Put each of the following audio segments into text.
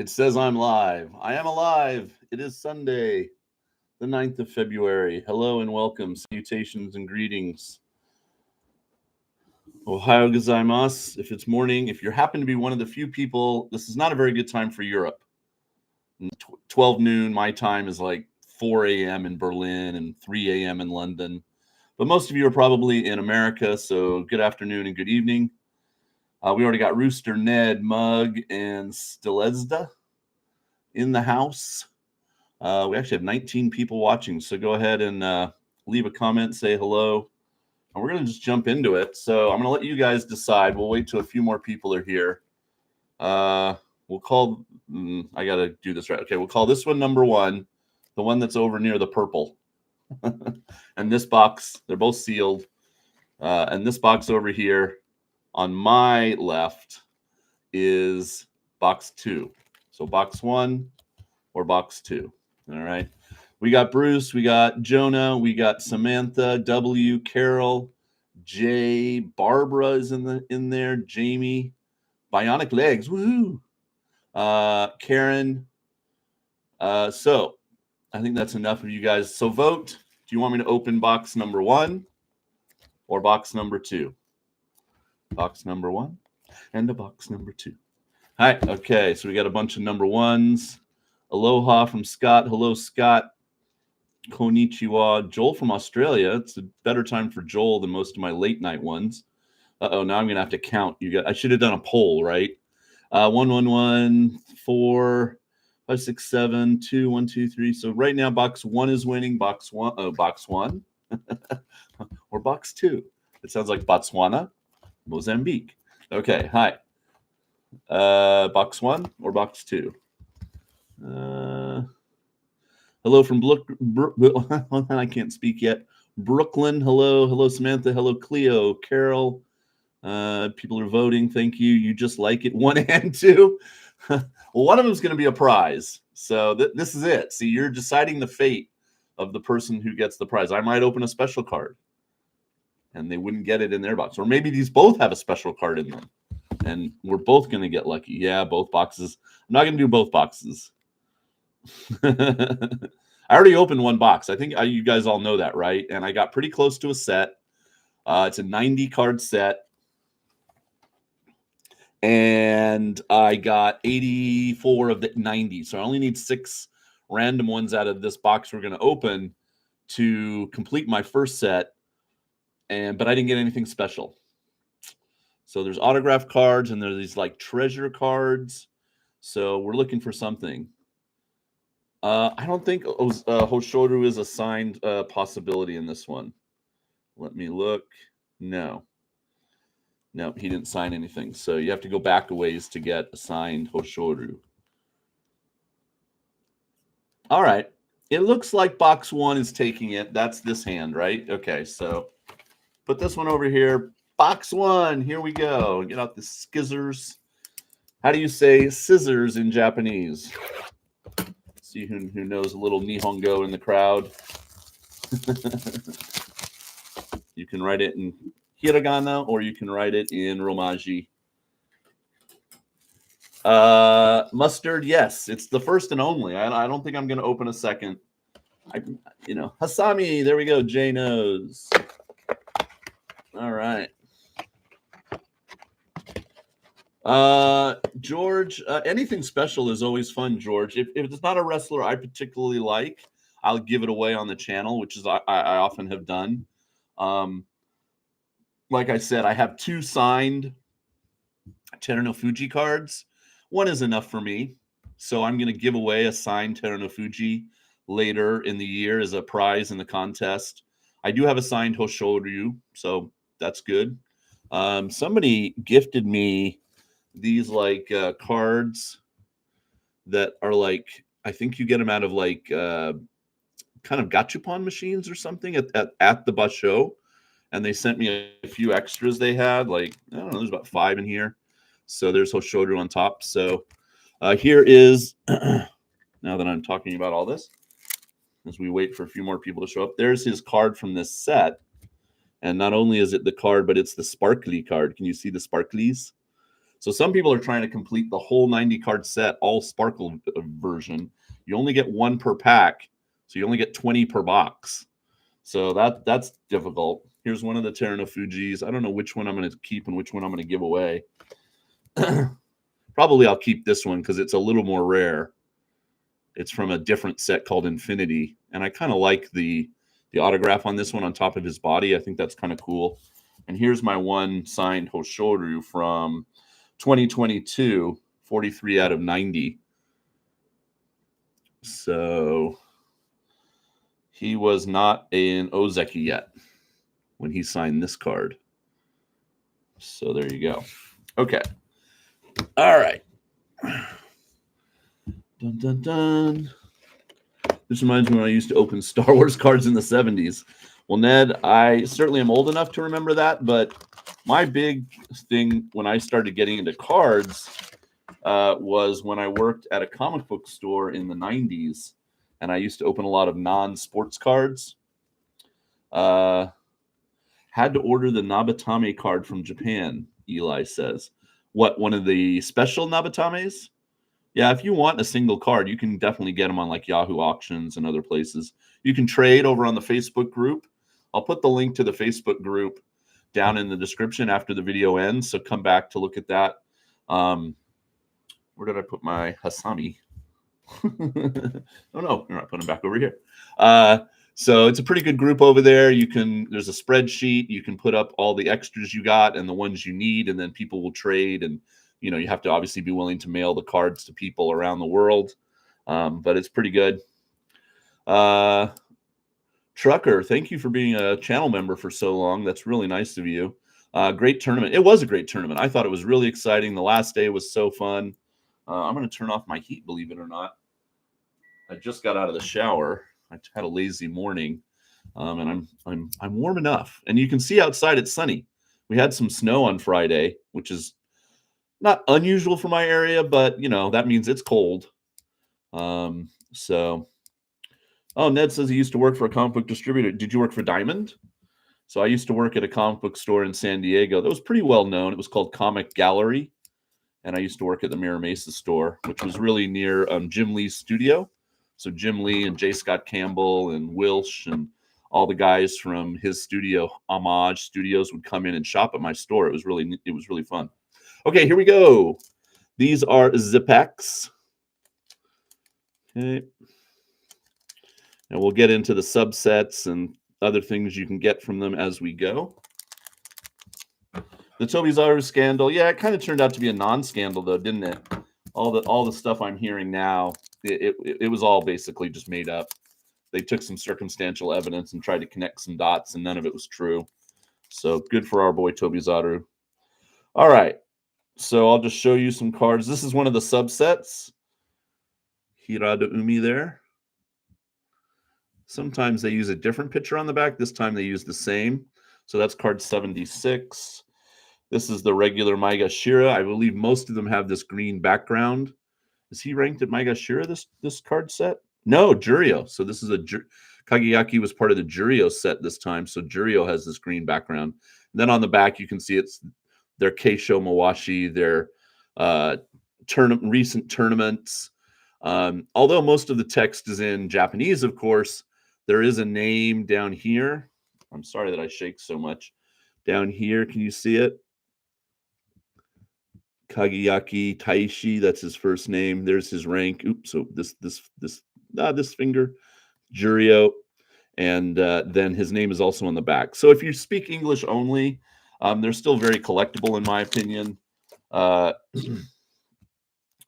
It says I'm live. I am alive. It is Sunday, the 9th of February. Hello and welcome. Salutations and greetings. Ohio gozaimasu. If it's morning, if you happen to be one of the few people, this is not a very good time for Europe. 12 noon, my time is like 4 a.m. in Berlin and 3 a.m. in London. But most of you are probably in America, so good afternoon and good evening. We already got Rooster, Ned, Mug, and Stilezda in the house. We actually have 19 people watching, so go ahead and leave a comment, say hello, and we're going to just jump into it. So I'm going to let you guys decide. We'll wait till a few more people are here. We'll call, I got to do this right. Okay, we'll call this one number one, the one that's over near the purple. And this box, they're both sealed. And this box over here on my left is box 2. So box 1 or box 2. All right. We got Bruce, we got Jonah, we got Samantha, W, Carol, Jay, Barbara is in there, Jamie, Bionic Legs, woohoo. Karen. So I think that's enough of you guys. So vote. Do you want me to open box number 1 or box number 2? Box number 1 and a box number 2. All right. Okay. So we got a bunch of number 1s. Aloha from Scott. Hello, Scott. Konnichiwa. Joel from Australia. It's a better time for Joel than most of my late night ones. Uh-oh, now I'm going to have to count. I should have done a poll, right? 1, 1, 1, 4, 5, 6, 7, 2, 1, 2, 3. So right now, box 1 is winning. Box 1. Oh, box 1. Or box 2. It sounds like Botswana, Mozambique. Okay, hi. Box 1 or box 2? Hello from I can't speak yet. Brooklyn, hello Samantha, hello Cleo, Carol. People are voting. Thank you. You just like it. 1 and 2. Well, one of them is going to be a prize. So this is it. See, you're deciding the fate of the person who gets the prize. I might open a special card, and they wouldn't get it in their box, or maybe these both have a special card in them, and we're both going to get lucky. Yeah, both boxes. I'm not going to do both boxes. I already opened one box. I think you guys all know that, right? And I got pretty close to a set. It's a 90 card set. And I got 84 of the 90. So I only need 6 random ones out of this box we're going to open to complete my first set. But I didn't get anything special. So there's autograph cards and there's these like treasure cards. So we're looking for something. I don't think Hoshoru is a signed possibility in this one. Let me look. No, he didn't sign anything. So you have to go back a ways to get a signed Hoshoru. All right. It looks like box 1 is taking it. That's this hand, right? Okay, so put this one over here. Box 1, here we go. Get out the scissors. How do you say scissors in Japanese? See who knows a little Nihongo in the crowd. You can write it in hiragana or you can write it in romaji. Mustard, yes, it's the first and only. I don't think I'm going to open a second. Hasami, there we go. Jay knows. All right. George, anything special is always fun, George. If it's not a wrestler I particularly like, I'll give it away on the channel, which is I often have done. Like I said, I have 2 signed Terunofuji cards. 1 is enough for me. So I'm going to give away a signed Terunofuji later in the year as a prize in the contest. I do have a signed Hoshoryu, so that's good. Somebody gifted me these like cards that are like, I think you get them out of like kind of gachapon machines or something at the basho. And they sent me a few extras they had. Like, I don't know, there's about 5 in here. So there's Hoshoru on top. So here is, now that I'm talking about all this, as we wait for a few more people to show up, there's his card from this set. And not only is it the card, but it's the sparkly card. Can you see the sparklies? So some people are trying to complete the whole 90 card set, all sparkle version. You only get one per pack, so you only get 20 per box. So that's difficult. Here's one of the Terano Fujis. I don't know which one I'm going to keep and which one I'm going to give away. Probably I'll keep this one because it's a little more rare. It's from a different set called Infinity, and I kind of like the autograph on this one on top of his body. I think that's kind of cool. And here's my one signed Hoshoru from 2022, 43 out of 90. So he was not an Ozeki yet when he signed this card. So there you go. Okay. All right. Dun, dun, dun. This reminds me when I used to open Star Wars cards in the 70s. Well, Ned, I certainly am old enough to remember that, but my big thing when I started getting into cards was when I worked at a comic book store in the 90s, and I used to open a lot of non-sports cards. Had to order the Nabatame card from Japan, Eli says. What, one of the special Nabatames? Yeah, if you want a single card, you can definitely get them on like Yahoo Auctions and other places. You can trade over on the Facebook group. I'll put the link to the Facebook group down in the description after the video ends, so come back to look at that. Where did I put my Hasami? Oh no, you're not putting them back over here. So it's a pretty good group over there. There's a spreadsheet. You can put up all the extras you got and the ones you need, and then people will trade. And you have to obviously be willing to mail the cards to people around the world. But it's pretty good. Trucker, thank you for being a channel member for so long. That's really nice of you. Great tournament. It was a great tournament. I thought it was really exciting. The last day was so fun. I'm going to turn off my heat, believe it or not. I just got out of the shower. I had a lazy morning, and I'm warm enough. And you can see outside it's sunny. We had some snow on Friday, which is not unusual for my area, but that means it's cold. Oh, Ned says he used to work for a comic book distributor. Did you work for Diamond? So I used to work at a comic book store in San Diego that was pretty well known. It was called Comic Gallery. And I used to work at the Mira Mesa store, which was really near Jim Lee's studio. So Jim Lee and J. Scott Campbell and Wilsh and all the guys from his studio, Homage Studios, would come in and shop at my store. It was really fun. Okay, here we go. These are Zipex. Okay. And we'll get into the subsets and other things you can get from them as we go. The Tobizaru scandal, yeah, it kind of turned out to be a non-scandal, though, didn't it? All the stuff I'm hearing now, it was all basically just made up. They took some circumstantial evidence and tried to connect some dots, and none of it was true. So good for our boy Tobizaru. All right, so I'll just show you some cards. This is one of the subsets. Hirada Umi there. Sometimes they use a different picture on the back. This time they use the same. So that's card 76. This is the regular Maegashira. I believe most of them have this green background. Is he ranked at Maegashira, this card set? No, Jurio. So this is Kageyaki was part of the Jurio set this time. So Jurio has this green background. And then on the back, you can see it's their Keisho Mawashi, their recent tournaments. Although most of the text is in Japanese, of course, there is a name down here. I'm sorry that I shake so much. Down here, can you see it? Kageyaki Taishi, that's his first name. There's his rank. Oops, so this finger, Jurio, and then his name is also on the back. So if you speak English only, they're still very collectible in my opinion.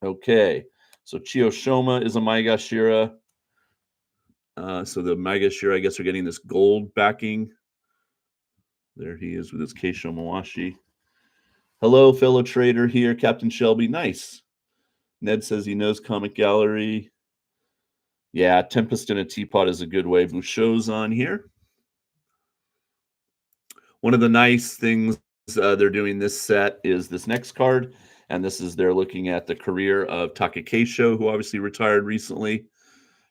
Okay, so Chiyoshoma is a Maegashira. So the Maegashira, I guess, are getting this gold backing. There he is with his Keisho Mawashi. Hello, fellow trader here, Captain Shelby. Nice. Ned says he knows Comic Gallery. Yeah, Tempest in a Teapot is a good way. Busho's on here. One of the nice things they're doing this set is this next card. And this is they're looking at the career of Takakeisho, who obviously retired recently.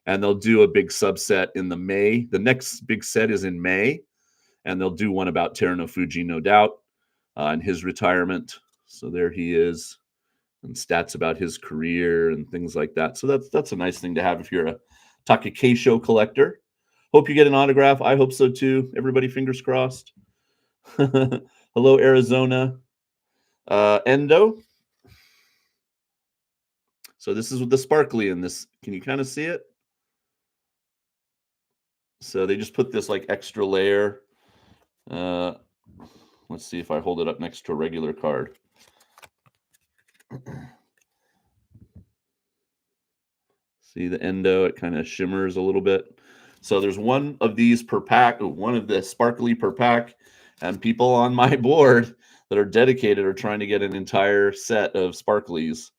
And they'll do a big subset in the May. The next big set is in May. And they'll do one about Terano Fuji, no doubt, and his retirement. So there he is, and stats about his career and things like that. So that's a nice thing to have if you're a Takakeisho collector. Hope you get an autograph. I hope so too. Everybody, fingers crossed. Hello, Arizona. Endo. So this is with the sparkly in this. Can you kind of see it? So they just put this like extra layer. Let's see if I hold it up next to a regular card. See the endo, it kind of shimmers a little bit. So there's one of these per pack, one of the sparkly per pack, and people on my board that are dedicated are trying to get an entire set of sparklies.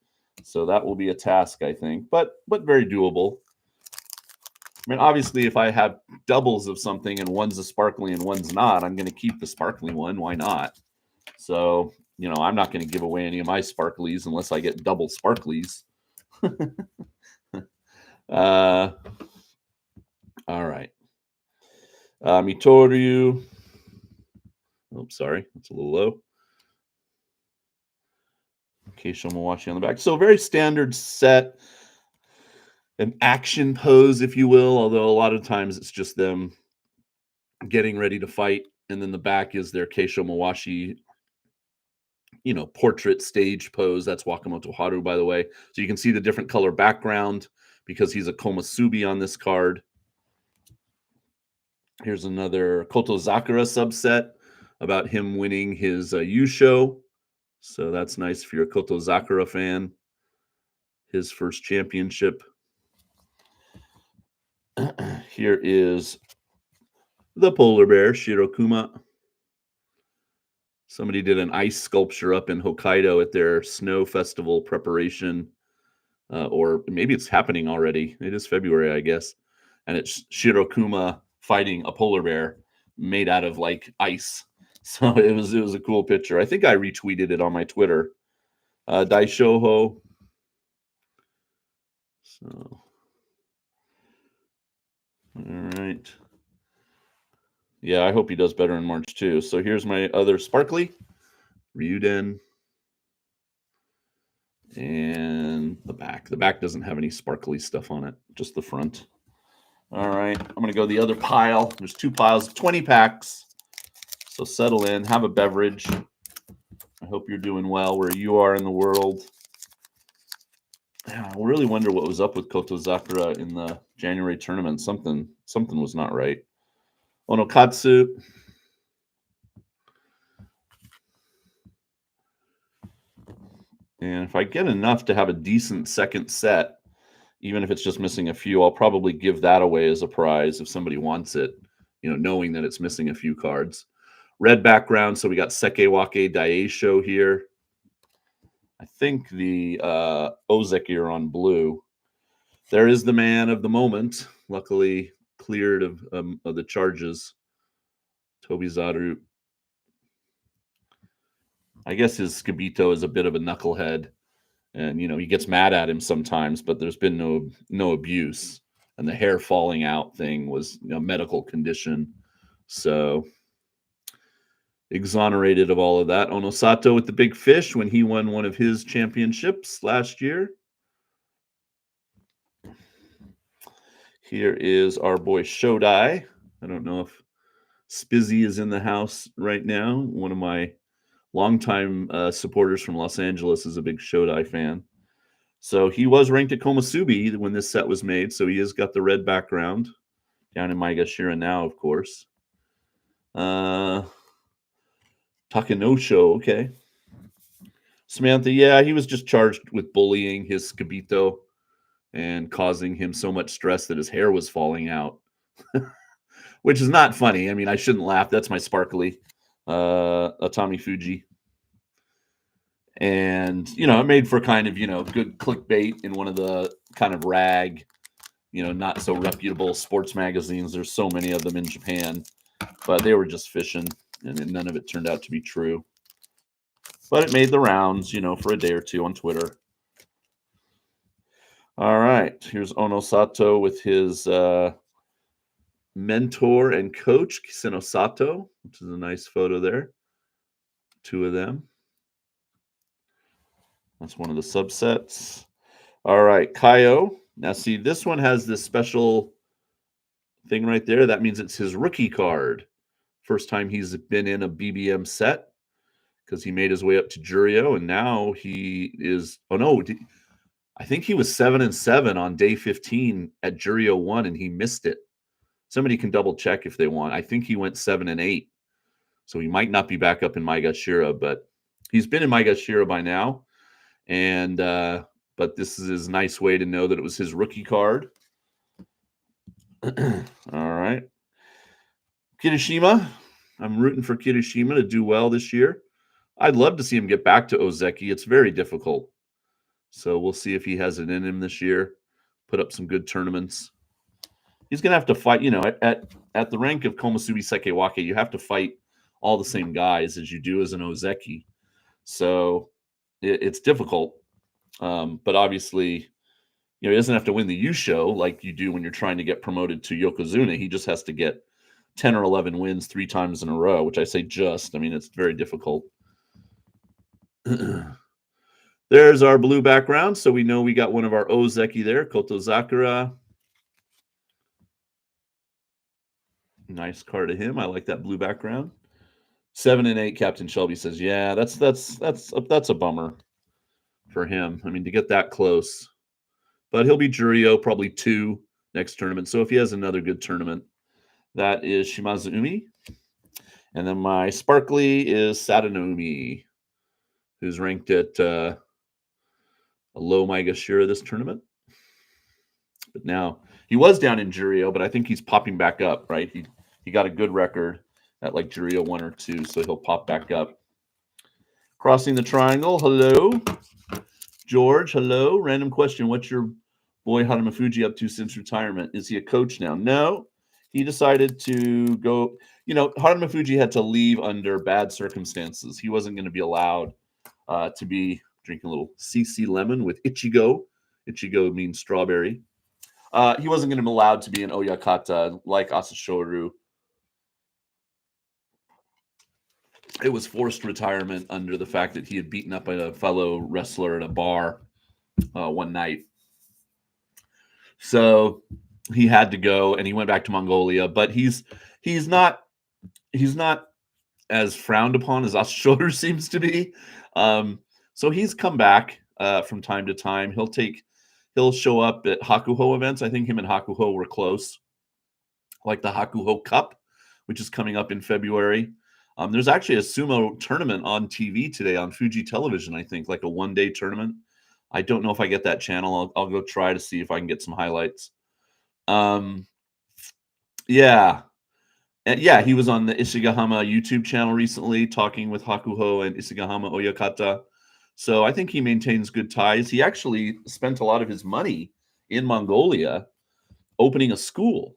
So that will be a task, I think, but very doable. I mean, obviously, if I have doubles of something and one's a sparkly and one's not, I'm going to keep the sparkly one. Why not? So, I'm not going to give away any of my sparklies unless I get double sparklies. All right. Mitoru. Oh, sorry. That's a little low. Keisho Mawashi on the back. So very standard set. An action pose, if you will, although a lot of times it's just them getting ready to fight. And then the back is their Keisho Mawashi, portrait stage pose. That's Wakamoto Haru, by the way. So you can see the different color background because he's a Komusubi on this card. Here's another Kotozakura subset about him winning his Yusho. So that's nice if you're a Kotozakura fan. His first championship. Here is the polar bear, Shirokuma. Somebody did an ice sculpture up in Hokkaido at their snow festival preparation. Or maybe it's happening already. It is February, I guess. And it's Shirokuma fighting a polar bear made out of like ice. So it was a cool picture. I think I retweeted it on my Twitter. Daishoho. So, all right. Yeah, I hope he does better in March too. So here's my other sparkly, Ryuden. And the back. The back doesn't have any sparkly stuff on it, just the front. All right, I'm going to go the other pile. There's two piles, 20 packs. So settle in, have a beverage. I hope you're doing well where you are in the world. Yeah, I really wonder what was up with Kotozakura in the January tournament. Something was not right. Onokatsu. And if I get enough to have a decent second set, even if it's just missing a few, I'll probably give that away as a prize if somebody wants it, knowing that it's missing a few cards. Red background, so we got Sekewake Daisho here. I think the Ozeki are on blue. There is the man of the moment, luckily cleared of the charges. Tobizaru. I guess his Skibito is a bit of a knucklehead. And, he gets mad at him sometimes, but there's been no abuse. And the hair falling out thing was a medical condition. So exonerated of all of that. Onosato with the big fish when he won one of his championships last year. Here is our boy Shodai. I don't know if Spizzy is in the house right now. One of my longtime supporters from Los Angeles is a big Shodai fan. So he was ranked at Komusubi when this set was made. So he has got the red background down in Maegashira now, of course. Takanosho, okay. Samantha, yeah, he was just charged with bullying his Skibito and causing him so much stress that his hair was falling out, which is not funny. I mean, I shouldn't laugh. That's my sparkly Atami Fuji. And, it made for kind of, good clickbait in one of the kind of rag, not so reputable sports magazines. There's so many of them in Japan, but they were just fishing and none of it turned out to be true. But it made the rounds, for a day or two on Twitter. All right. Here's Onosato with his mentor and coach, Kiseno Sato, which is a nice photo there. Two of them. That's one of the subsets. All right, Kaio. Now, see, this one has this special thing right there. That means it's his rookie card. First time he's been in a BBM set because he made his way up to Jurio, and now he is. Oh no, I think he was 7-7 on day 15 at Jurio 1, and he missed it. Somebody can double check if they want. I think he went 7-8, so he might not be back up in Maegashira, but he's been in Maegashira by now. And but this is his nice way to know that it was his rookie card. All right, Kirishima. I'm rooting for Kirishima to do well this year. I'd love to see him get back to Ozeki. It's very difficult. So we'll see if he has it in him this year. Put up some good tournaments. He's going to have to fight, at the rank of Komusubi Sekewake, you have to fight all the same guys as you do as an Ozeki. So it's difficult. But obviously, he doesn't have to win the Yusho like you do when you're trying to get promoted to Yokozuna. He just has to get 10 or 11 wins 3 times in a row, which I say just. I mean, it's very difficult. There's our blue background. So we know we got one of our Ozeki there, Kotozakura. Nice card to him. I like that blue background. 7-8, Captain Shelby says, yeah, that's a bummer for him. I mean, to get that close. But he'll be Jurio, probably 2 next tournament. So if he has another good tournament, that is Shimazu-umi. And then my sparkly is Sadanoumi, who's ranked at a low Maegashira this tournament. But now he was down in Jurio, but I think he's popping back up, right? He got a good record at like Jurio 1 or 2, so he'll pop back up. Crossing the triangle. Hello. George, hello. Random question. What's your boy Haramafuji up to since retirement? Is he a coach now? No. He decided to go. Haramafuji had to leave under bad circumstances. He wasn't going to be allowed to be drinking a little CC lemon with Ichigo. Ichigo means strawberry. He wasn't going to be allowed to be an Oyakata like Asashoru. It was forced retirement under the fact that he had beaten up a fellow wrestler at a bar one night. So he had to go, and he went back to Mongolia. But he's not as frowned upon as Asashoru seems to be. So he's come back from time to time. He'll show up at Hakuho events. I think him and Hakuho were close, like the Hakuho Cup, which is coming up in February. There's actually a sumo tournament on TV today on Fuji Television, I think, like a one-day tournament. I don't know if I get that channel. I'll go try to see if I can get some highlights. Yeah. And yeah, he was on the Ishigahama YouTube channel recently talking with Hakuho and Ishigahama Oyakata. So I think he maintains good ties. He actually spent a lot of his money in Mongolia opening a school.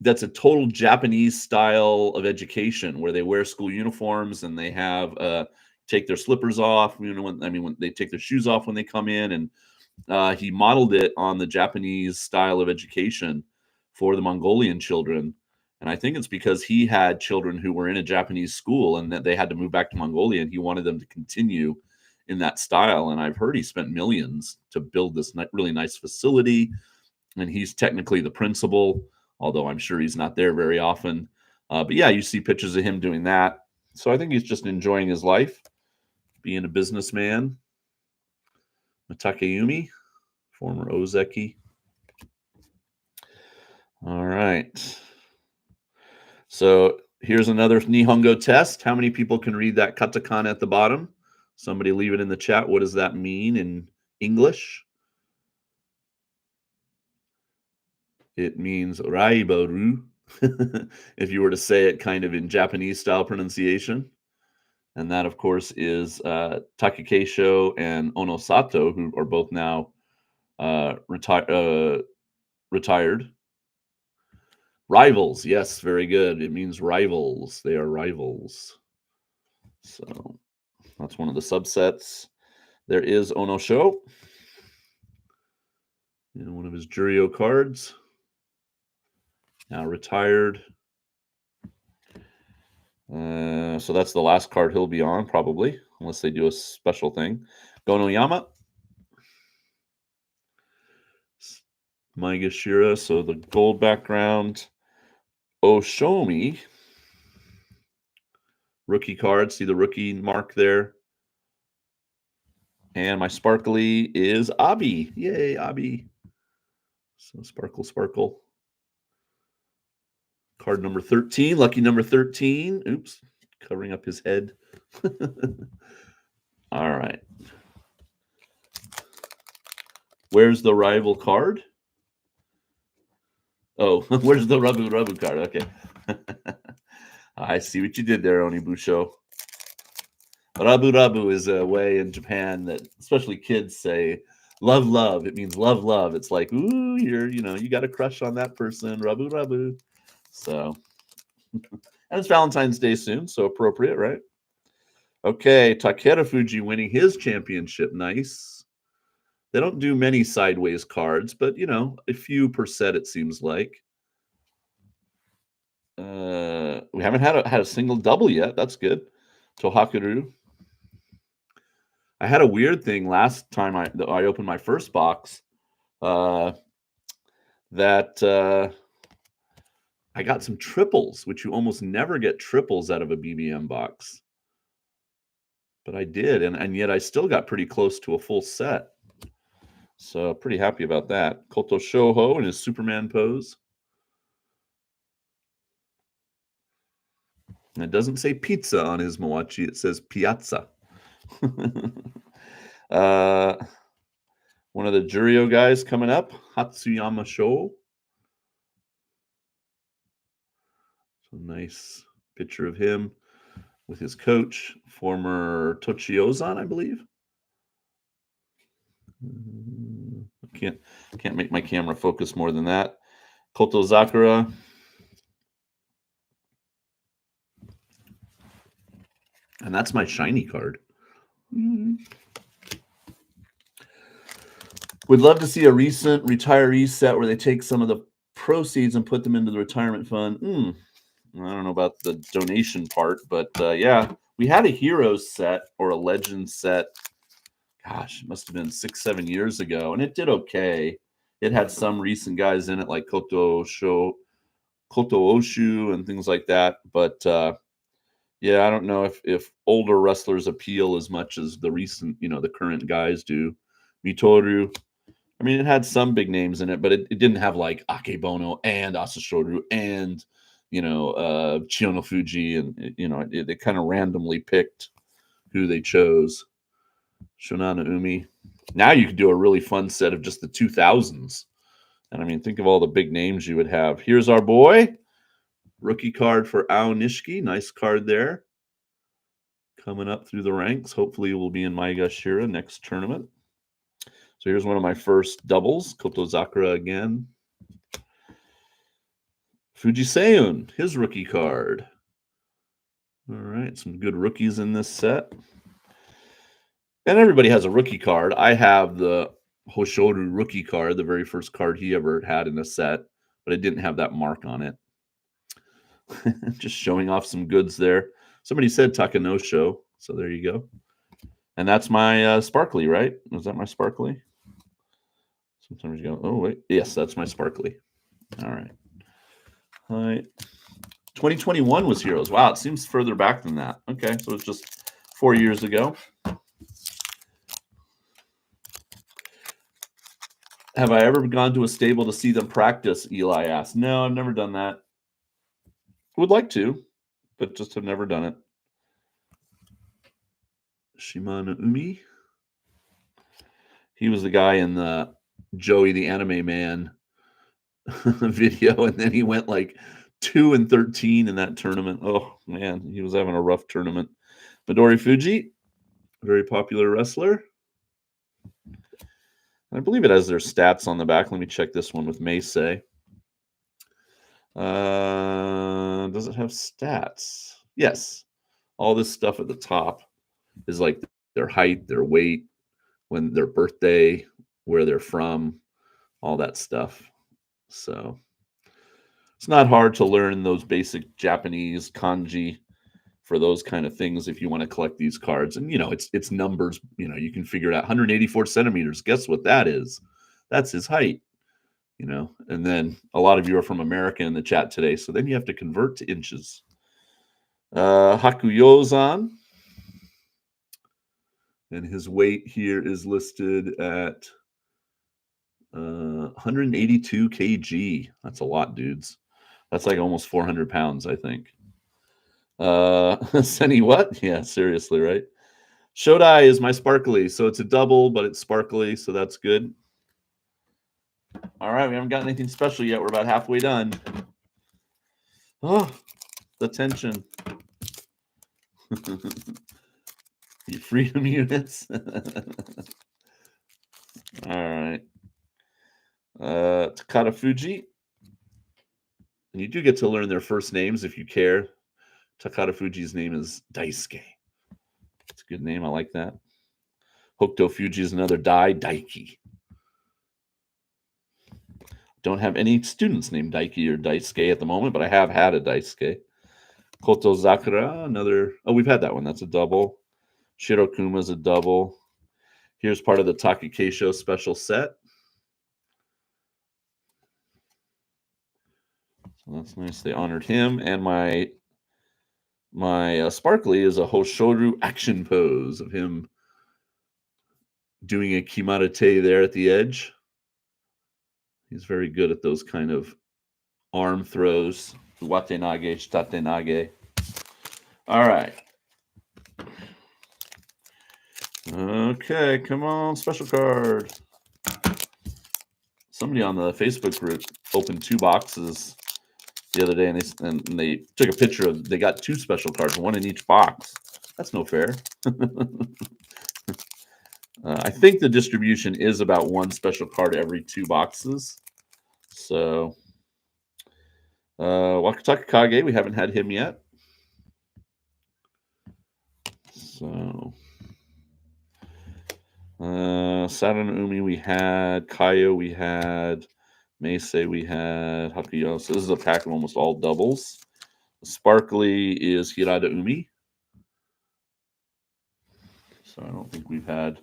That's a total Japanese style of education where they wear school uniforms and they have take their slippers off. When they take their shoes off when they come in, and he modeled it on the Japanese style of education for the Mongolian children. And I think it's because he had children who were in a Japanese school and that they had to move back to Mongolia, and he wanted them to continue in that style. And I've heard he spent millions to build this really nice facility. And he's technically the principal, although I'm sure he's not there very often. But yeah, you see pictures of him doing that. So I think he's just enjoying his life, being a businessman. Takeyumi, former Ozeki. All right. So here's another Nihongo test. How many people can read that katakana at the bottom? Somebody leave it in the chat. What does that mean in English? It means raiboru, if you were to say it kind of in Japanese style pronunciation. And that, of course, is Takekeisho and Onosato, who are both now retired. Rivals, yes, very good. It means rivals. They are rivals. So that's one of the subsets. There is Onosho, and one of his Jurio cards. Now retired. So that's the last card he'll be on, probably. unless they do a special thing. Gonoyama. Maegashira, so the gold background. Oshomi. Rookie card. See the rookie mark there. And my sparkly is Abi. Yay, Abi. So sparkle, sparkle. Card number 13. Lucky number 13. Oops. Covering up his head. All right. Where's the rival card? Oh, where's the Rabu Rabu card? Okay. I see what you did there, Onibusho. Rabu Rabu is a way in Japan that especially kids say, love, love. It means love, love. It's like, ooh, you got a crush on that person. Rabu Rabu. So, and it's Valentine's Day soon, so appropriate, right? Okay, Takeda Fuji winning his championship. Nice. They don't do many sideways cards, but, a few per set, it seems like. We haven't had a single double yet. That's good. Tohakuru. I had a weird thing last time I opened my first box that I got some triples, which you almost never get triples out of a BBM box. But I did, and yet I still got pretty close to a full set. So pretty happy about that. Koto Shoho in his Superman pose. And it doesn't say pizza on his Moachi. It says piazza. One of the Jurio guys coming up, Hatsuyama Sho. So nice picture of him with his coach, former Tochiozan, I believe. Can't make my camera focus more than that. Koto Zakura. And that's my shiny card. Would love to see a recent retiree set where they take some of the proceeds and put them into the retirement fund. I don't know about the donation part, but yeah, we had a Heroes set or a Legends set. Gosh, it must have been 6-7 years ago, and it did okay. It had some recent guys in it like Koto Oshu and things like that. But yeah, I don't know if older wrestlers appeal as much as the recent, the current guys do. Mitoru. I mean, it had some big names in it, but it didn't have like Akebono and Asashoru and, Chiyono Fuji. And, it kind of randomly picked who they chose. Shonana Umi. Now you could do a really fun set of just the 2000s. And I mean, think of all the big names you would have. Here's our boy. Rookie card for Ao Nishiki. Nice card there. Coming up through the ranks. Hopefully he will be in Maegashira next tournament. So here's one of my first doubles. Koto Zakura again. Fujiseun, his rookie card. All right, some good rookies in this set. And everybody has a rookie card. I have the Hoshoru rookie card, the very first card he ever had in a set, but it didn't have that mark on it. Just showing off some goods there. Somebody said Takanosho, so there you go. And that's my sparkly, right? Was that my sparkly? Sometimes you go, oh, wait. Yes, that's my sparkly. All right. All right. 2021 was Heroes. Wow, it seems further back than that. Okay, so it's just 4 years ago. Have I ever gone to a stable to see them practice? Eli asked. No, I've never done that. Would like to, but just have never done it. Shimano Umi. He was the guy in the Joey the Anime Man video, and then he went like 2-13 in that tournament. Oh man, he was having a rough tournament. Midori Fuji, very popular wrestler. I believe it has their stats on the back. Let me check this one with Meisei. Does it have stats? Yes. All this stuff at the top is like their height, their weight, when their birthday, where they're from, all that stuff. So it's not hard to learn those basic Japanese kanji for those kind of things if you want to collect these cards. And, you know, it's numbers, you know, you can figure it out. 184 centimeters. Guess what that is? That's his height, you know. And then a lot of you are from America in the chat today, so then you have to convert to inches. Hakuyozan. And his weight here is listed at 182 kg. That's a lot, dudes. That's like almost 400 pounds, I think. Senny what? Yeah, seriously, right? Shodai is my sparkly, so it's a double, but it's sparkly, so that's good. All right, we haven't got anything special yet. We're about halfway done. Oh, the tension. Your freedom units. All right. Takata Fuji. And you do get to learn their first names if you care. Takata Fuji's name is Daisuke. It's a good name. I like that. Hokuto Fuji is another Daiki. Don't have any students named Daiki or Daisuke at the moment, but I have had a Daisuke. Koto Zakura, another. Oh, we've had that one. That's a double. Shirokuma is a double. Here's part of the Takakeisho special set. So that's nice. They honored him. And my sparkly is a Hoshoru action pose of him doing a Kimarite there at the edge. He's very good at those kind of arm throws. Watenage, shitatenage. All right. Okay, come on, special card. Somebody on the Facebook group opened 2 boxes the other day, and they took a picture of. They got 2 special cards, 1 in each box. That's no fair. I think the distribution is about 1 special card every 2 boxes. So, Wakataka Kage, we haven't had him yet. So, Saturn Umi we had, Kaio we had, Meisei we had, Hakuyo. So this is a pack of almost all doubles. Sparkly is Hirada Umi. So I don't think we've had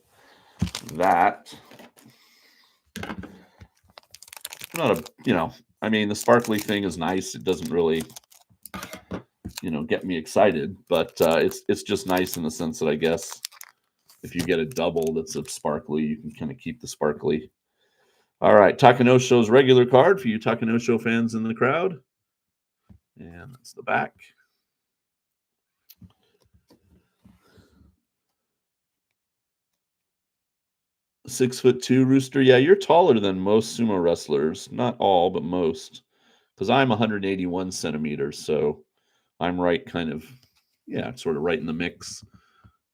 that. Not a, you know, I mean, the sparkly thing is nice. It doesn't really, you know, get me excited, but it's just nice in the sense that I guess if you get a double that's a sparkly, you can kind of keep the sparkly. All right, Takanosho's regular card for you Takanosho fans in the crowd. And that's the back. "6'2" Rooster. Yeah, you're taller than most sumo wrestlers. Not all, but most. Because I'm 181 centimeters, so I'm right kind of, yeah, sort of right in the mix.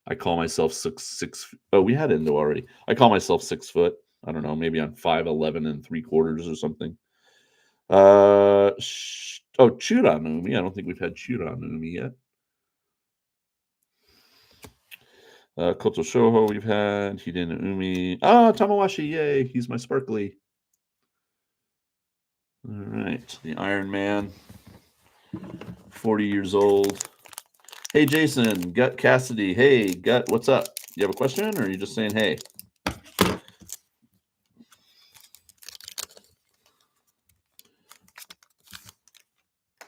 I call myself 6'6". Oh, we had Endo already. I call myself 6 foot. I don't know, maybe I'm 5'11 3/4 or something. Churanumi. I don't think we've had Churanumi yet. Koto Shoho we've had. Hiden Umi. Tamawashi, yay. He's my sparkly. All right. The Iron Man. 40 years old. Hey, Jason. Gut Cassidy. Hey, Gut, what's up? You have a question, or are you just saying hey?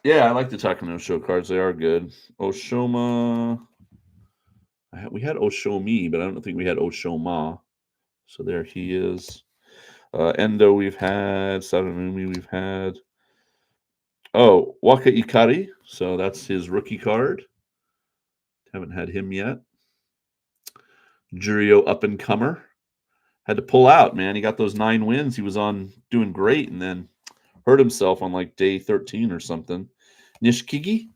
Yeah, I like the Takanosho cards. They are good. Oshoma. We had Oshomi, but I don't think we had Oshoma. So there he is. Endo we've had. Saranumi we've had. Oh, Waka Ikari. So that's his rookie card. Haven't had him yet. Jurio up and comer. Had to pull out, man. He got those 9 wins. He was on doing great and then hurt himself on like day 13 or something. Nishikigi.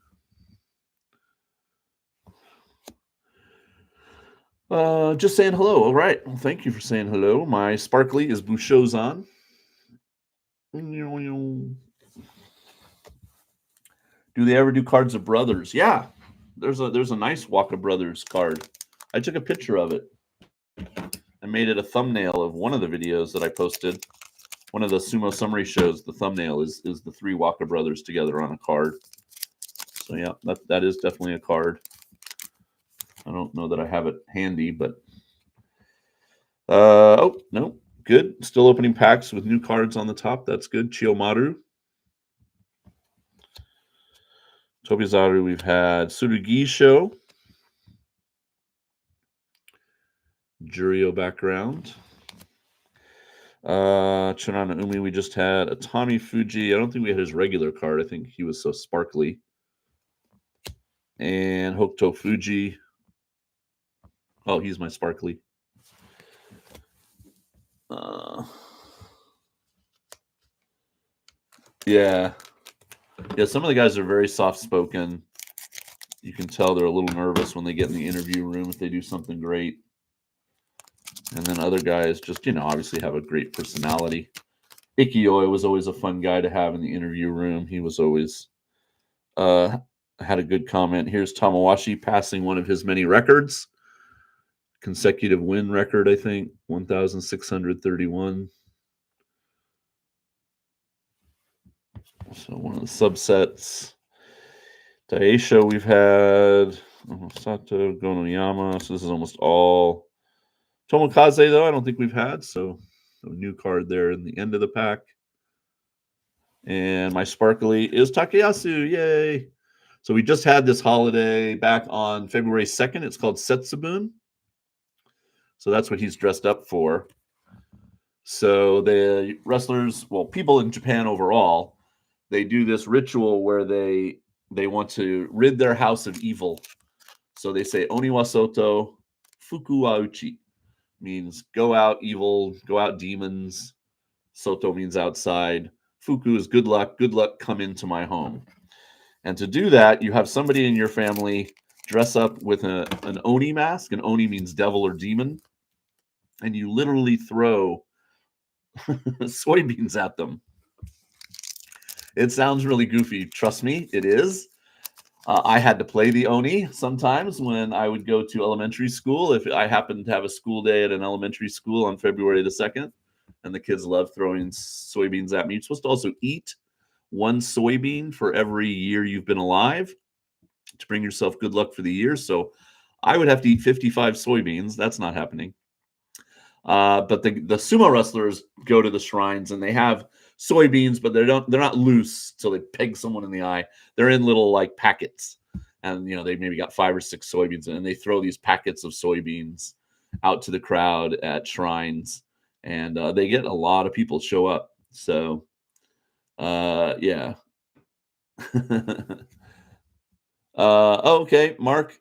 Just saying hello. All right. Well, thank you for saying hello. My sparkly is Bushozan. Do they ever do cards of brothers? Yeah. There's a nice Waka Brothers card. I took a picture of it and made it a thumbnail of one of the videos that I posted. One of the sumo summary shows, the thumbnail is the 3 Waka Brothers together on a card. So yeah, that is definitely a card. I don't know that I have it handy, but oh no, good. Still opening packs with new cards on the top. That's good. Chiyomaru. Tobizaru, we've had Tsurugisho. Jurio background. Chirana Umi, we just had a Tommy Fuji. I don't think we had his regular card. I think he was so sparkly. And Hokuto Fuji. Oh, he's my sparkly. Yeah. Yeah, some of the guys are very soft-spoken. You can tell they're a little nervous when they get in the interview room if they do something great. And then other guys just, obviously have a great personality. Ikioi was always a fun guy to have in the interview room. He was always had a good comment. Here's Tamawashi passing one of his many records. Consecutive win record, I think, 1,631. So one of the subsets. Daisha, we've had Sato, Gonoyama. So this is almost all Tomokaze, though. I don't think we've had. So a new card there in the end of the pack. And my sparkly is Takeyasu. Yay. So we just had this holiday back on February 2nd. It's called Setsubun. So that's what he's dressed up for. So the wrestlers, well, people in Japan overall, they do this ritual where they want to rid their house of evil. So they say Oni wa Soto, Fuku wa Uchi, means go out evil, go out demons. Soto means outside. Fuku is good luck come into my home. And to do that, you have somebody in your family dress up with an Oni mask. An Oni means devil or demon. And you literally throw soybeans at them. It sounds really goofy. Trust me, it is. I had to play the Oni sometimes when I would go to elementary school. If I happened to have a school day at an elementary school on February the 2nd, and the kids love throwing soybeans at me. You're supposed to also eat one soybean for every year you've been alive to bring yourself good luck for the year. So I would have to eat 55 soybeans. That's not happening. But the sumo wrestlers go to the shrines and they have soybeans, but they're not loose till they peg someone in the eye. They're in little like packets, and they maybe got 5 or 6 soybeans in, and they throw these packets of soybeans out to the crowd at shrines, and they get a lot of people show up. So yeah. Okay, Mark,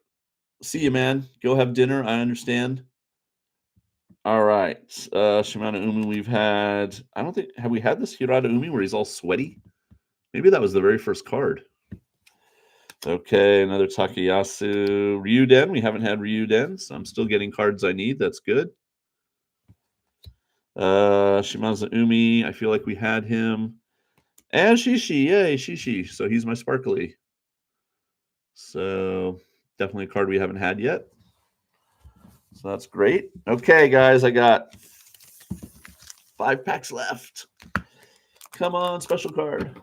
see you, man. Go have dinner. I understand. All right. Shimano Umi, we've had, I don't think, have we had this Hirata Umi where he's all sweaty? Maybe that was the very first card. Okay, another Takayasu. Ryuden, we haven't had Ryuden, so I'm still getting cards I need. That's good. Shimazu Umi, I feel like we had him. And Shishi, yay, Shishi. So he's my sparkly. So definitely a card we haven't had yet. So that's great. Okay, guys, I got 5 packs left. Come on, special card.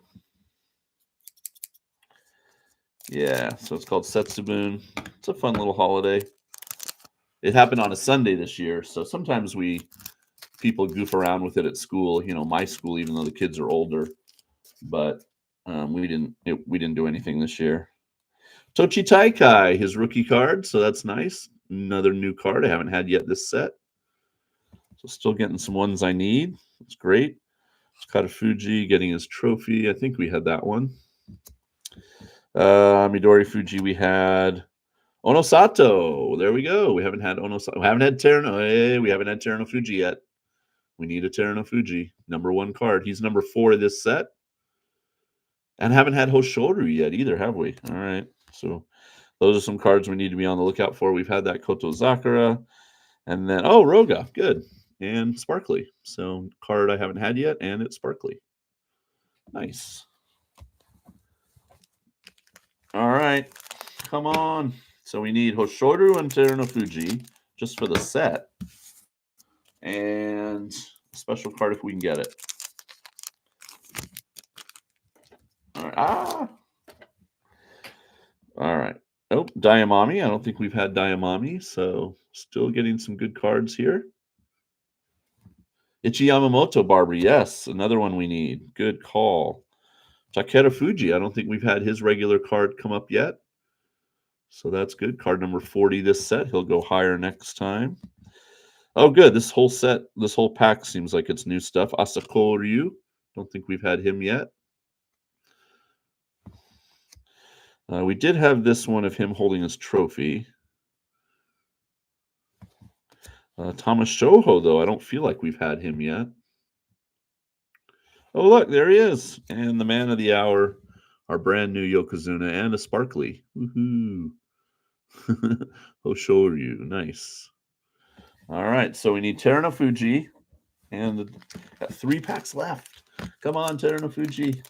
Yeah, so it's called Setsubun. It's a fun little holiday. It happened on a Sunday this year, so sometimes people goof around with it at school. My school, even though the kids are older, but we didn't do anything this year. Tochi Taikai, his rookie card, so that's nice. Another new card I haven't had yet this set. So still getting some ones I need. It's great. Katafuji getting his trophy. I think we had that one. Midori Fuji, we had Onosato. There we go. We haven't had Onosato. We haven't had Terano. Hey, we haven't had Terano Fuji yet. We need a Terano Fuji. Number 1 card. He's number 4 of this set. And haven't had Hoshoru yet either, have we? All right. So those are some cards we need to be on the lookout for. We've had that Koto Zakura. And then, Roga. Good. And Sparkly. So card I haven't had yet, and it's Sparkly. Nice. All right. Come on. So we need Hoshoru and Terano Fuji just for the set. And a special card if we can get it. All right. All right. Oh, Diamami. I don't think we've had Diamami, so still getting some good cards here. Ichi Yamamoto, Barber. Yes, another one we need. Good call. Takeda Fuji. I don't think we've had his regular card come up yet. So that's good. Card number 40 this set. He'll go higher next time. Oh, good. This whole set, this whole pack seems like it's new stuff. Asako Ryu. Don't think we've had him yet. We did have this one of him holding his trophy. Thomas Shoho, though, I don't feel like we've had him yet. Oh, look, there he is. And the man of the hour, our brand new Yokozuna, and a sparkly. Woohoo. Hoshoryu. Nice. All right, so we need Teruno Fuji, and got 3 packs left. Come on, Teruno Fuji.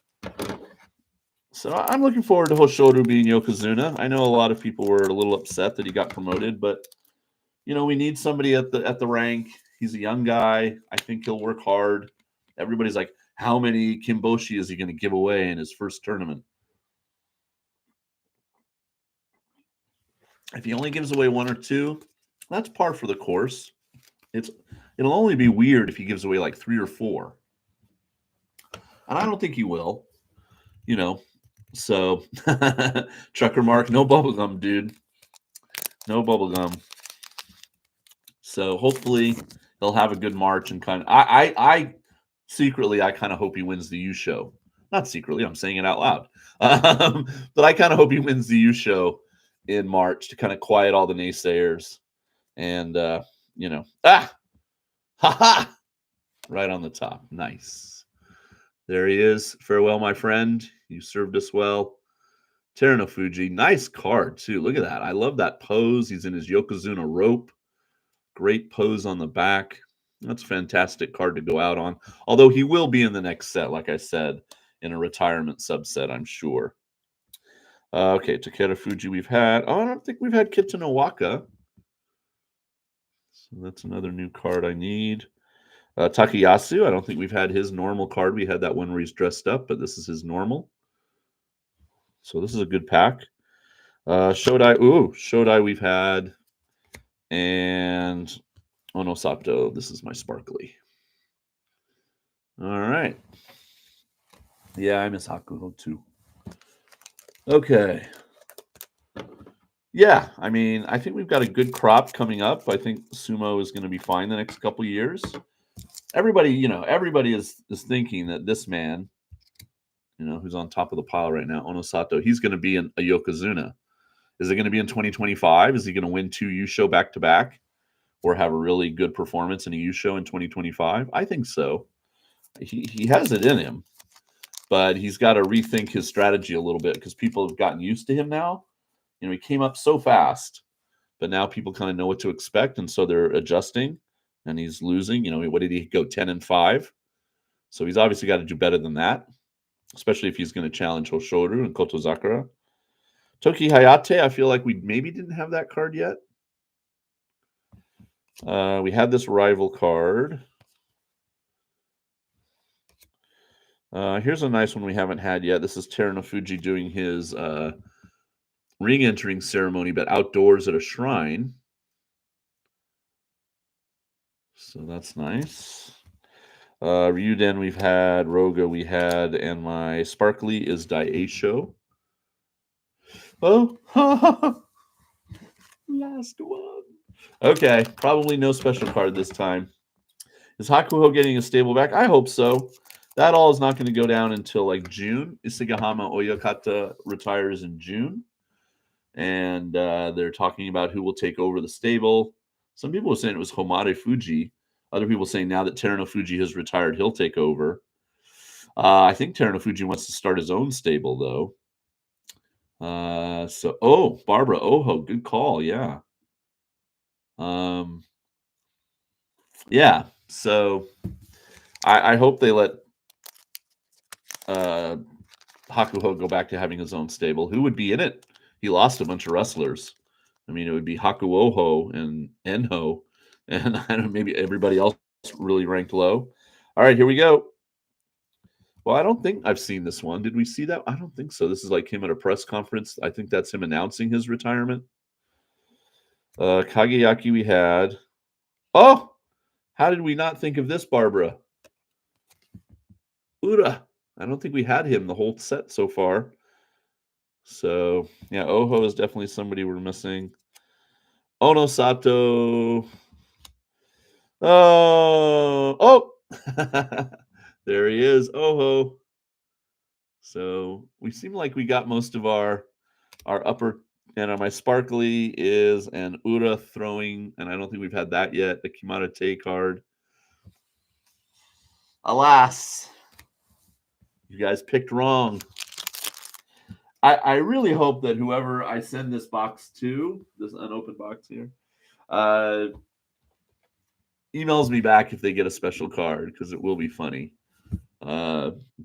So I'm looking forward to Hoshoryu being Yokozuna. I know a lot of people were a little upset that he got promoted, but you know, we need somebody at the rank. He's a young guy. I think he'll work hard. Everybody's like, how many Kimboshi is he going to give away in his first tournament? If he only gives away 1 or 2, that's par for the course. It'll only be weird if he gives away like 3 or 4. And I don't think he will. You know, so Trucker Mark, no bubblegum, dude. No bubblegum. So hopefully he'll have a good March and kind of I secretly I kind of hope he wins the U show. Not secretly, I'm saying it out loud. But I kind of hope he wins the U show in March to kind of quiet all the naysayers. And you know, ha, right on the top. Nice. There he is. Farewell, my friend. You served us well. Teruno Fuji. Nice card, too. Look at that. I love that pose. He's in his Yokozuna rope. Great pose on the back. That's a fantastic card to go out on. Although he will be in the next set, like I said, in a retirement subset, I'm sure. Okay, Takeda Fuji we've had. Oh, I don't think we've had Kitanowaka. So that's another new card I need. Takayasu, I don't think we've had his normal card. We had that one where he's dressed up, but this is his normal. So this is a good pack. Shodai we've had. And Onosato, this is my sparkly. All right. Yeah, I miss Hakuho too. Okay. Yeah, I mean, I think we've got a good crop coming up. I think sumo is going to be fine the next couple years. Everybody is thinking that this man, who's on top of the pile right now, Onosato, he's going to be a Yokozuna. Is it going to be in 2025? Is he going to win 2 U-Show back-to-back or have a really good performance in a U-Show in 2025? I think so. He has it in him, but he's got to rethink his strategy a little bit because people have gotten used to him now. He came up so fast, but now people kind of know what to expect, and so they're adjusting, and he's losing. What did he go, 10-5? So he's obviously got to do better than that, especially if he's going to challenge Hoshoru and Kotozakura. Toki Hayate, I feel like we maybe didn't have that card yet. We had this rival card. Here's a nice one we haven't had yet. This is Teruno Fuji doing his ring entering ceremony, but outdoors at a shrine. So that's nice. Ryuden we've had, Roga we had, and my sparkly is Daisho. Oh, last one. Okay, probably no special card this time. Is Hakuho getting a stable back? I hope so. That all is not going to go down until like June. Isagahama Oyakata retires in June. And they're talking about who will take over the stable. Some people were saying it was Homare Fuji. Other people saying now that Teruno Fuji has retired, he'll take over. I think Teruno Fuji wants to start his own stable, though. Barbara Oho, good call. Yeah. Yeah. So I hope they let Hakuho go back to having his own stable. Who would be in it? He lost a bunch of wrestlers. I mean, it would be Hakuoho and Enho, and I don't know, maybe everybody else really ranked low. All right, here we go. Well, I don't think I've seen this one. Did we see that? I don't think so. This is like him at a press conference. I think that's him announcing his retirement. Kageyaki we had. Oh, how did we not think of this, Barbara? Ura. I don't think we had him the whole set so far. So, yeah, Oho is definitely somebody we're missing. Onosato. Oh. There he is, Oho. So we seem like we got most of our upper, and my sparkly is an Ura throwing, and I don't think we've had that yet. The Kimata Te card. Alas, you guys picked wrong. I really hope that whoever I send this box to, this unopened box here, emails me back if they get a special card, because it will be funny.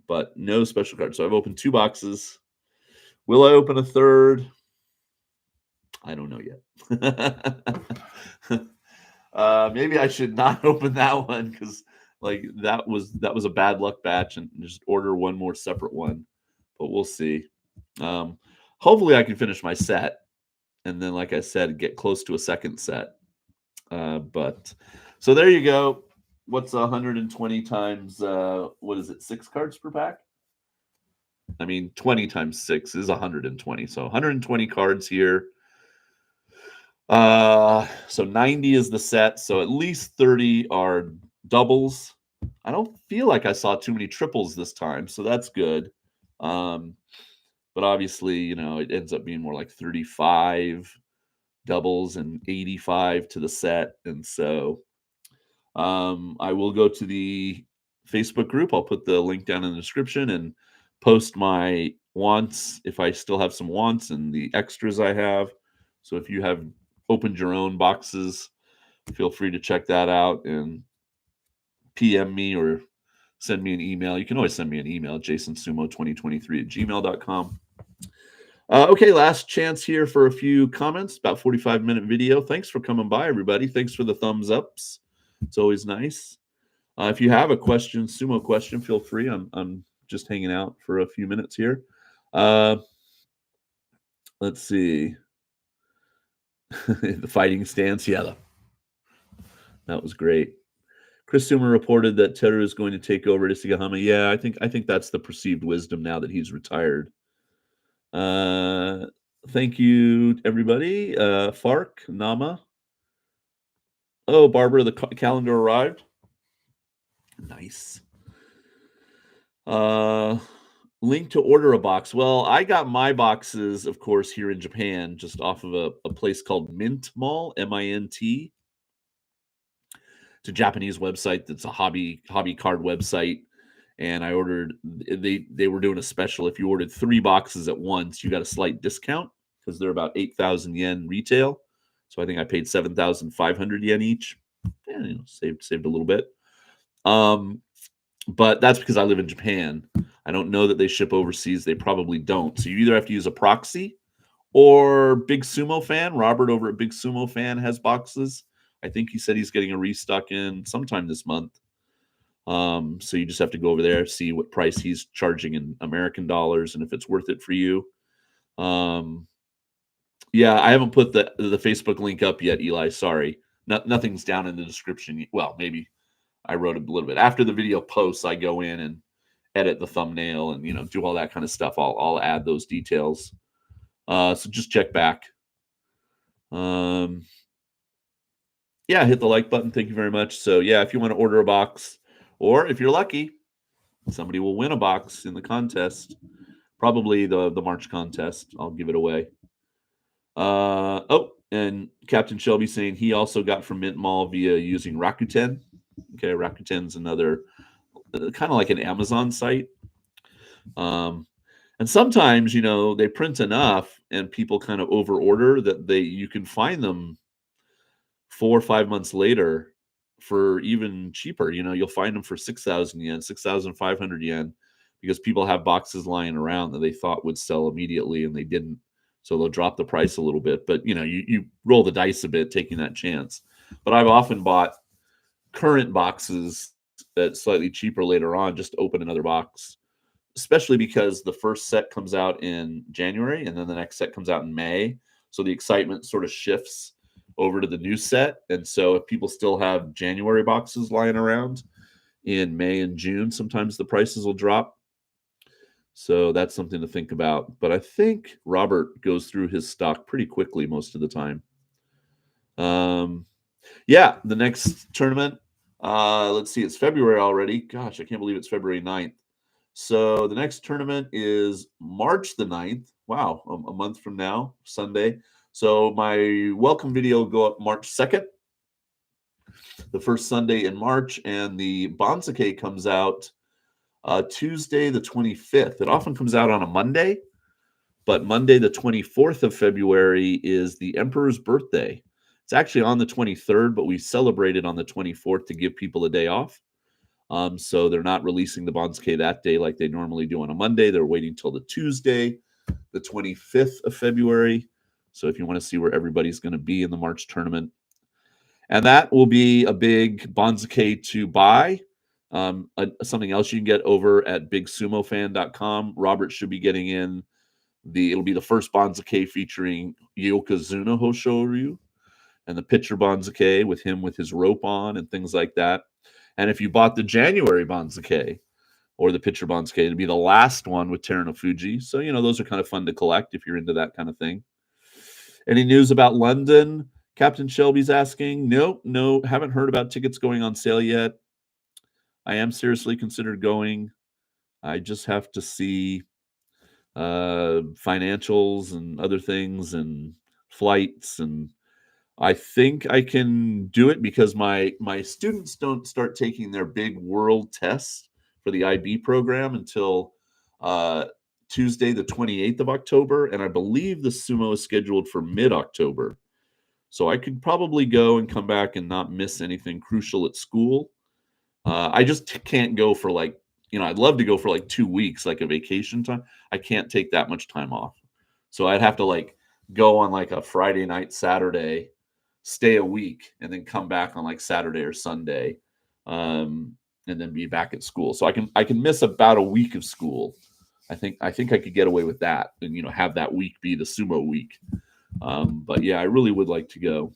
But no special card. So I've opened 2 boxes. Will I open a third? I don't know yet. Maybe I should not open that one, because like that was a bad luck batch, and just order one more separate one. But we'll see. Hopefully I can finish my set, and then, like I said, get close to a second set. But so there you go. What's 120 times what is it, 6 cards per pack? I mean, 20 times 6 is 120. So 120 cards here. So 90 is the set. So at least 30 are doubles. I don't feel like I saw too many triples this time, so that's good. But obviously, you know, it ends up being more like 35 doubles and 85 to the set. And so I will go to the Facebook group. I'll put the link down in the description and post my wants, if I still have some wants, and the extras I have. So if you have opened your own boxes, feel free to check that out and PM me or send me an email. You can always send me an email, jasonsumo2023@gmail.com. Okay, last chance here for a few comments. About 45-minute video. Thanks for coming by, everybody. Thanks for the thumbs ups. It's always nice. If you have a question, sumo question, feel free. I'm just hanging out for a few minutes here. Let's see. The fighting stance, yeah, that was great. Chris Sumer reported that Teru is going to take over Isagahama. Yeah, I think that's the perceived wisdom now that he's retired. Thank you, everybody. Fark, Nama. Oh, Barbara, the calendar arrived. Nice. Link to order a box. Well, I got my boxes, of course, here in Japan, just off of a place called Mint Mall, MINT. It's a Japanese website that's a hobby card website. And I ordered, they were doing a special. If you ordered 3 boxes at once, you got a slight discount, because they're about 8,000 yen retail. So I think I paid 7,500 yen each. Yeah, you know, saved a little bit. But that's because I live in Japan. I don't know that they ship overseas. They probably don't. So you either have to use a proxy, or Big Sumo Fan. Robert over at Big Sumo Fan has boxes. I think he said he's getting a restock in sometime this month. So you just have to go over there, see what price he's charging in American dollars, and if it's worth it for you. Yeah, I haven't put the Facebook link up yet, Eli. Sorry. Nothing's down in the description. Well, maybe I wrote a little bit. After the video posts, I go in and edit the thumbnail and, you know, do all that kind of stuff. I'll add those details. So just check back. Yeah, hit the like button. Thank you very much. So yeah, if you want to order a box, or if you're lucky, somebody will win a box in the contest. Probably the March contest. I'll give it away. Oh, and Captain Shelby saying he also got from Mint Mall via using Rakuten. Okay, Rakuten's another kind of like an Amazon site. And sometimes, you know, they print enough and people kind of over order that you can find them 4 or 5 months later for even cheaper. You know, you'll find them for 6,000 yen, 6,500 yen, because people have boxes lying around that they thought would sell immediately and they didn't. So they'll drop the price a little bit. But, you know, you roll the dice a bit taking that chance. But I've often bought current boxes that's slightly cheaper later on, just to open another box. especially because the first set comes out in January and then the next set comes out in May. So the excitement sort of shifts over to the new set. And so if people still have January boxes lying around in May and June, sometimes the prices will drop. So that's something to think about. But I think Robert goes through his stock pretty quickly most of the time. Yeah, the next tournament, let's see, it's February already. Gosh, I can't believe it's February 9th. So the next tournament is March the 9th. Wow, a month from now, Sunday. So my welcome video will go up March 2nd, the first Sunday in March, and the Bonzacay comes out Tuesday the 25th. It often comes out on a Monday, but Monday the 24th of February is the Emperor's birthday. It's actually on the 23rd, but we celebrated on the 24th to give people a day off. So they're not releasing the Bonzacay that day like they normally do on a Monday. They're waiting till the Tuesday, the 25th of February. So if you want to see where everybody's going to be in the March tournament. And that will be a big Bonzacay to buy. Something else you can get over at bigsumofan.com. Robert should be getting in it'll be the first Bonzacay featuring Yokozuna Hoshoryu and the pitcher Bonzacay with him with his rope on and things like that. And if you bought the January Bonzacay or the pitcher Bonzacay, it'd be the last one with Terunofuji. So, those are kind of fun to collect if you're into that kind of thing. Any news about London? Captain Shelby's asking. No, haven't heard about tickets going on sale yet. I am seriously considered going. I just have to see financials and other things and flights, and I think I can do it because my students don't start taking their big world tests for the IB program until Tuesday the 28th of October, and I believe the sumo is scheduled for mid-October. So I could probably go and come back and not miss anything crucial at school. I just can't go for I'd love to go for 2 weeks, like a vacation time. I can't take that much time off. So I'd have to go on a Friday night, Saturday, stay a week, and then come back on Saturday or Sunday, and then be back at school. So I can miss about a week of school. I think I could get away with that and have that week be the sumo week. But yeah, I really would like to go.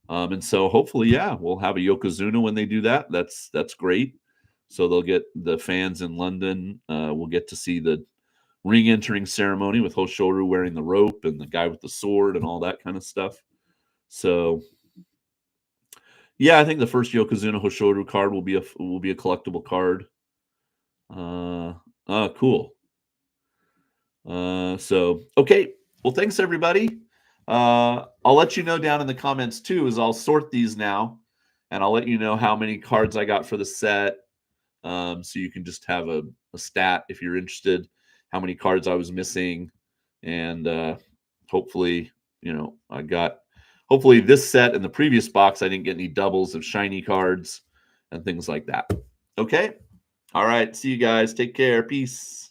And so hopefully, we'll have a Yokozuna when they do that. That's great. So they'll get the fans in London. We'll get to see the ring entering ceremony with Hoshoryu wearing the rope and the guy with the sword and all that kind of stuff. So yeah, I think the first Yokozuna Hoshoryu card will be a collectible card. Cool. So okay. Well, thanks everybody. I'll let you know down in the comments too, as I'll sort these now, and I'll let you know how many cards I got for the set. So you can just have a stat if you're interested, how many cards I was missing, and hopefully, hopefully this set and the previous box I didn't get any doubles of shiny cards and things like that. Okay. All right. See you guys. Take care. Peace.